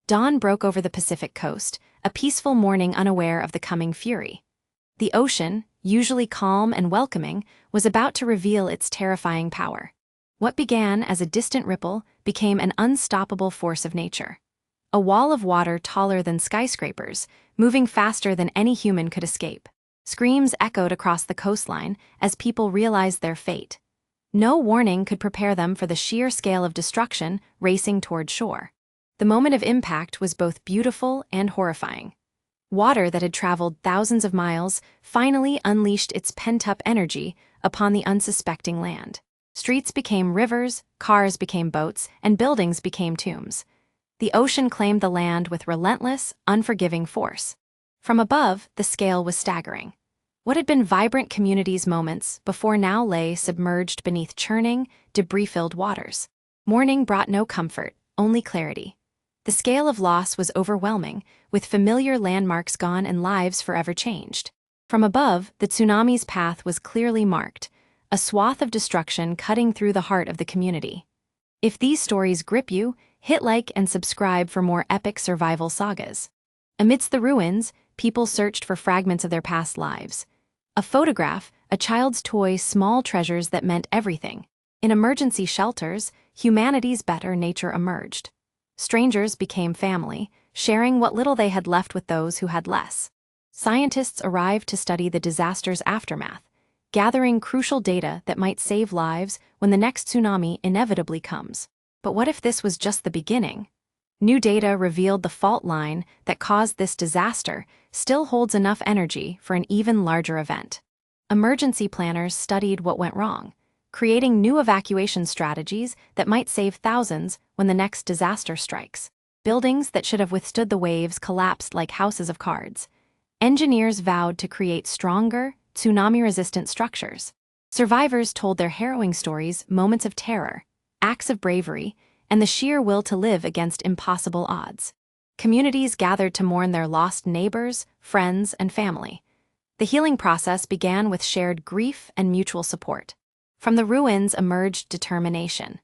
Dawn broke over the Pacific coast, a peaceful morning unaware of the coming fury. The ocean, usually calm and welcoming, was about to reveal its terrifying power. What began as a distant ripple became an unstoppable force of nature. A wall of water taller than skyscrapers, moving faster than any human could escape. Screams echoed across the coastline as people realized their fate. No warning could prepare them for the sheer scale of destruction racing toward shore. The moment of impact was both beautiful and horrifying. Water that had traveled thousands of miles finally unleashed its pent-up energy upon the unsuspecting land. Streets became rivers, cars became boats, and buildings became tombs. The ocean claimed the land with relentless, unforgiving force. From above, the scale was staggering. What had been vibrant communities moments before now lay submerged beneath churning, debris-filled waters. Morning brought no comfort, only clarity. The scale of loss was overwhelming, with familiar landmarks gone and lives forever changed. From above, the tsunami's path was clearly marked, a swath of destruction cutting through the heart of the community. If these stories grip you, hit like and subscribe for more epic survival sagas. Amidst the ruins, people searched for fragments of their past lives. A photograph, a child's toy, small treasures that meant everything. In emergency shelters, humanity's better nature emerged. Strangers became family, sharing what little they had left with those who had less. Scientists arrived to study the disaster's aftermath, gathering crucial data that might save lives when the next tsunami inevitably comes. But what if this was just the beginning? New data revealed the fault line that caused this disaster still holds enough energy for an even larger event. Emergency planners studied what went wrong, creating new evacuation strategies that might save thousands when the next disaster strikes. Buildings that should have withstood the waves collapsed like houses of cards. Engineers vowed to create stronger, tsunami-resistant structures. Survivors told their harrowing stories, moments of terror, acts of bravery, and the sheer will to live against impossible odds. Communities gathered to mourn their lost neighbors, friends, and family. The healing process began with shared grief and mutual support. From the ruins emerged determination.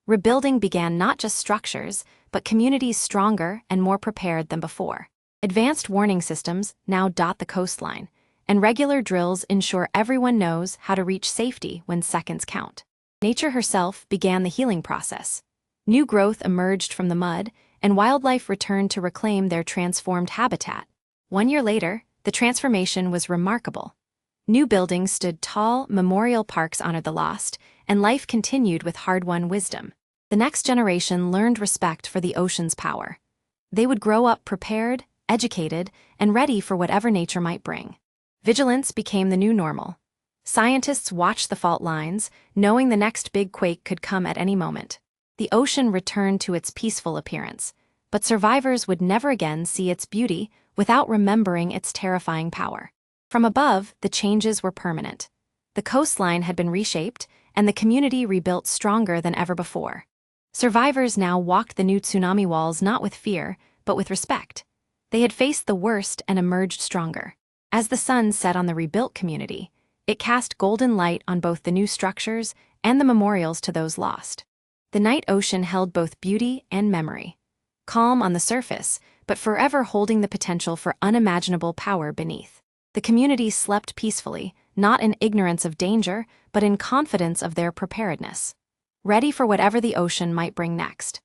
Rebuilding began not just structures, but communities stronger and more prepared than before. Advanced warning systems now dot the coastline, and regular drills ensure everyone knows how to reach safety when seconds count. Nature herself began the healing process. New growth emerged from the mud, and wildlife returned to reclaim their transformed habitat. 1 year later, the transformation was remarkable. New buildings stood tall, memorial parks honored the lost, and life continued with hard-won wisdom. The next generation learned respect for the ocean's power. They would grow up prepared, educated, and ready for whatever nature might bring. Vigilance became the new normal. Scientists watched the fault lines, knowing the next big quake could come at any moment. The ocean returned to its peaceful appearance, but survivors would never again see its beauty without remembering its terrifying power. From above, the changes were permanent. The coastline had been reshaped, and the community rebuilt stronger than ever before. Survivors now walked the new tsunami walls not with fear, but with respect. They had faced the worst and emerged stronger. As the sun set on the rebuilt community, it cast golden light on both the new structures and the memorials to those lost. The night ocean held both beauty and memory. Calm on the surface, but forever holding the potential for unimaginable power beneath. The community slept peacefully, not in ignorance of danger, but in confidence of their preparedness. Ready for whatever the ocean might bring next.